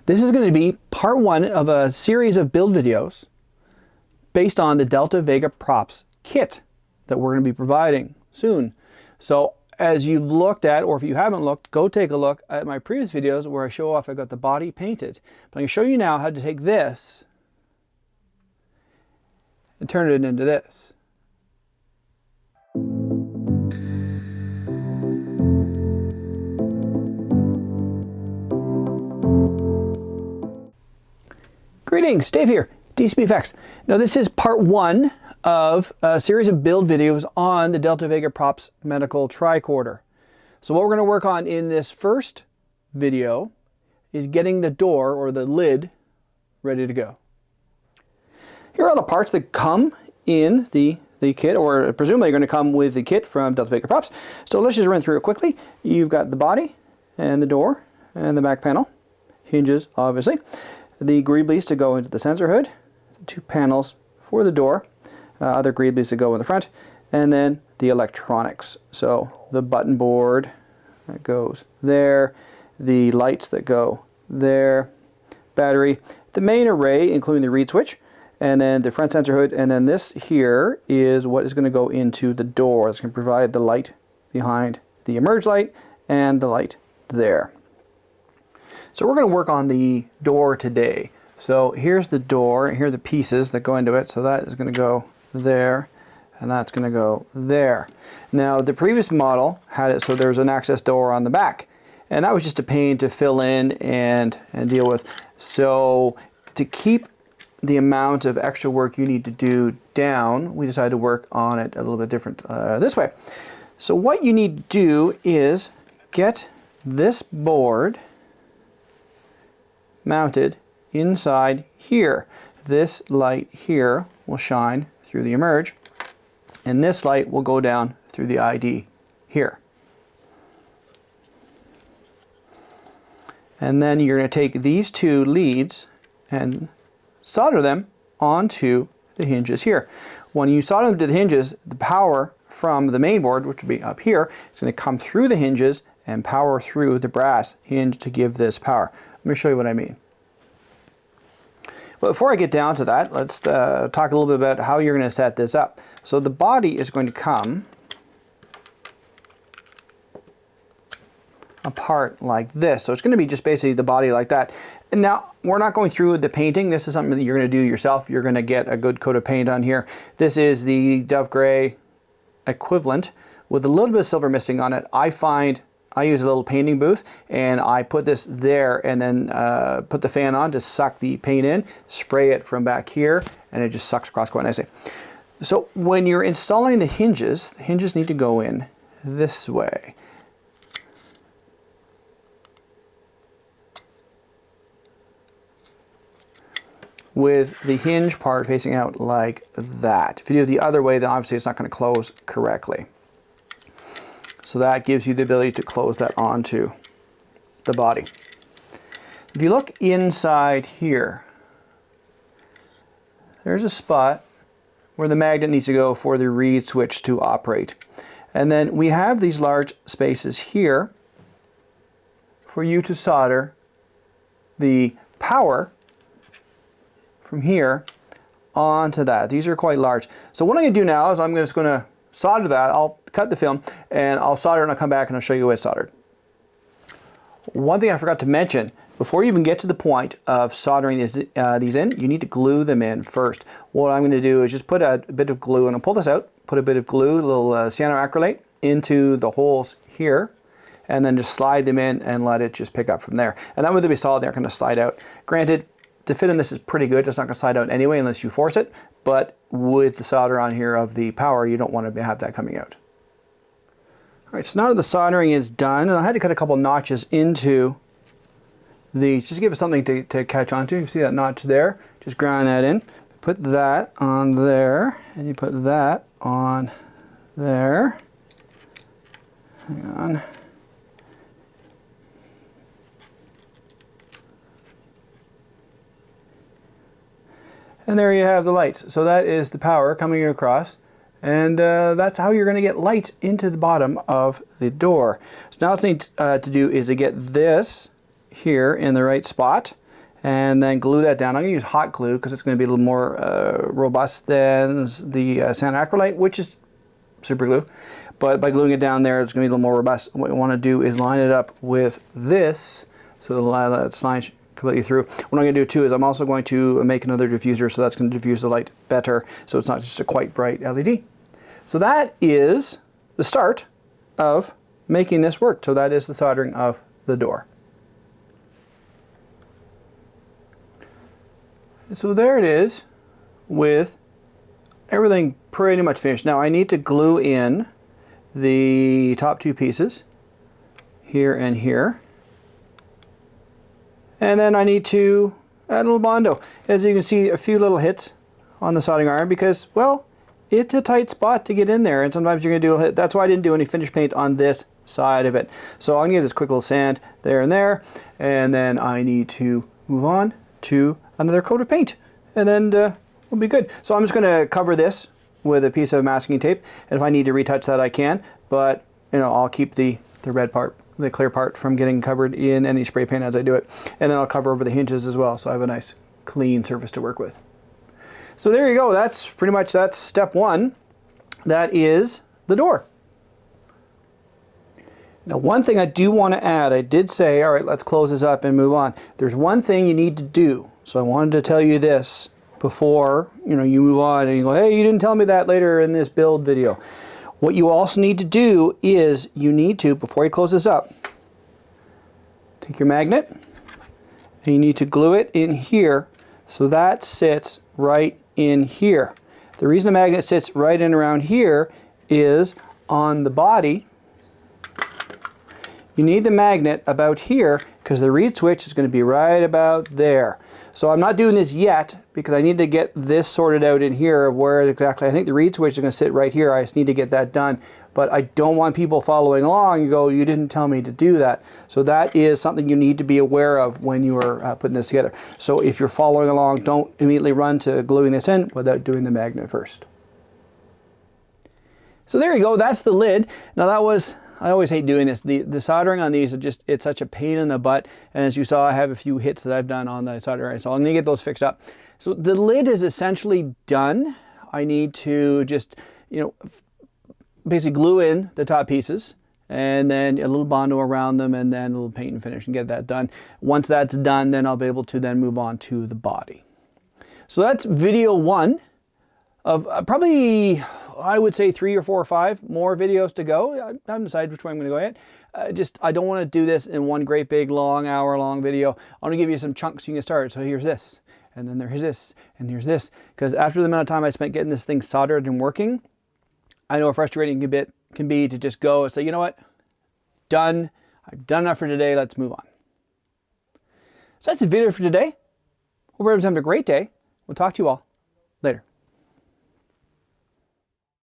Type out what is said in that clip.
This is going to be part one of a series of build videos based on the Delta Vega Props kit that we're going to be providing soon. So as you've looked at, or if you haven't looked, go take a look at my previous videos where I show off I got the body painted. But I'm going to show you now how to take this and turn it into this. Greetings, Dave here, DCBFX. Now this is part one of a series of build videos on the Delta Vega Props medical tricorder. So what we're going to work on in this first video is getting the door or the lid ready to go. Here are the parts that come in the kit, or presumably going to come with the kit from Delta Vega Props. So let's just run through it quickly. You've got the body and the door and the back panel, hinges obviously, the greeblies to go into the sensor hood, the two panels for the door, other greeblies to go in the front, and then the electronics. So the button board that goes there, the lights that go there, battery, the main array including the reed switch, and then the front sensor hood, and then this here is what is going to go into the door. It's going to provide the light behind the emerge light and the light there. So we're going to work on the door today. So here's the door, here are the pieces that go into it. So that is going to go there, and that's going to go there. Now the previous model had it so there's an access door on the back, and that was just a pain to fill in and deal with. So to keep the amount of extra work you need to do down, we decided to work on it a little bit different this way. So what you need to do is get this board mounted inside here. This light here will shine through the emerge, and this light will go down through the ID here. And then you're going to take these two leads and solder them onto the hinges here. When you solder them to the hinges, the power from the main board, which will be up here, is going to come through the hinges and power through the brass hinge to give this power. Let me show you what I mean. But before I get down to that, let's talk a little bit about how you're going to set this up. So the body is going to come apart like this. So it's going to be just basically the body like that. And now we're not going through the painting. This is something that you're going to do yourself. You're going to get a good coat of paint on here. This is the Dove Gray equivalent with a little bit of silver missing on it. I use a little painting booth, and I put this there and then put the fan on to suck the paint in, spray it from back here, and it just sucks across quite nicely. So when you're installing the hinges need to go in this way. With the hinge part facing out like that. If you do it the other way, then obviously it's not going to close correctly. So that gives you the ability to close that onto the body. If you look inside here, there's a spot where the magnet needs to go for the reed switch to operate. And then we have these large spaces here for you to solder the power from here onto that. These are quite large. So what I'm going to do now is I'm just going to solder that. I'll cut the film and I'll solder, and I'll come back and I'll show you what it's soldered. One thing I forgot to mention, before you even get to the point of soldering these in, you need to glue them in first. What I'm going to do is just put a bit of glue, and I'll pull this out, put a bit of glue, a little cyanoacrylate into the holes here, and then just slide them in and let it just pick up from there. And that way they'll be solid, they're going to slide out. Granted, the fit in this is pretty good. It's not going to slide out anyway unless you force it, but with the solder on here of the power, you don't want to have that coming out. All right, so now that the soldering is done, and I had to cut a couple notches into the, just to give it something to catch onto. You see that notch there? Just grind that in. Put that on there, and you put that on there. Hang on. And there you have the lights. So that is the power coming across, and that's how you're going to get lights into the bottom of the door. So now what you need to do is to get this here in the right spot. and then glue that down. I'm going to use hot glue because it's going to be a little more robust than the sand acrylite, which is super glue. But by gluing it down there, it's going to be a little more robust. What you want to do is line it up with this, so it'll allow that line completely through. What I'm going to do too is I'm also going to make another diffuser, so that's going to diffuse the light better, so it's not just a quite bright LED. So that is the start of making this work. So that is the soldering of the door. So there it is with everything pretty much finished. Now I need to glue in the top two pieces here and here. And then I need to add a little Bondo. As you can see, a few little hits on the soldering iron because, well, it's a tight spot to get in there, and sometimes you're going to do a hit. That's why I didn't do any finish paint on this side of it. So I'm going to give this quick little sand there, and then I need to move on to another coat of paint, and then we'll be good. So I'm just going to cover this with a piece of masking tape, and if I need to retouch that I can, but you know, I'll keep the red part, the clear part, from getting covered in any spray paint as I do it. And then I'll cover over the hinges as well, so I have a nice clean surface to work with. So there you go, that's pretty much, that's step one. That is the door. Now one thing I do want to add, I did say, all right, let's close this up and move on. There's one thing you need to do, so I wanted to tell you this before you move on and you go, hey, you didn't tell me that later in this build video. What you also need to do is you need to, before you close this up, take your magnet and you need to glue it in here so that sits right in here. The reason the magnet sits right in around here is on the body. You need the magnet about here because the reed switch is going to be right about there. So I'm not doing this yet because I need to get this sorted out in here of where exactly. I think the reed switch is going to sit right here. I just need to get that done. But I don't want people following along and go, you didn't tell me to do that. So that is something you need to be aware of when you are putting this together. So if you're following along, don't immediately run to gluing this in without doing the magnet first. So there you go, that's the lid. Now that was, I always hate doing this. The soldering on these, it's such a pain in the butt. And as you saw, I have a few hits that I've done on the soldering, so I'm gonna get those fixed up. So the lid is essentially done. I need to just, basically glue in the top pieces and then a little Bondo around them and then a little paint and finish and get that done. Once that's done, then I'll be able to then move on to the body. So that's video one of probably, I would say 3 or 4 or 5 more videos to go. I haven't decided which way I'm going to go yet. I don't want to do this in one great big long hour-long video. I want to give you some chunks you can start. So here's this, and then there's this, and here's this. Because after the amount of time I spent getting this thing soldered and working, I know how frustrating it can be to just go and say, you know what, done. I've done enough for today. Let's move on. So that's the video for today. Hope everyone's having a great day. We'll talk to you all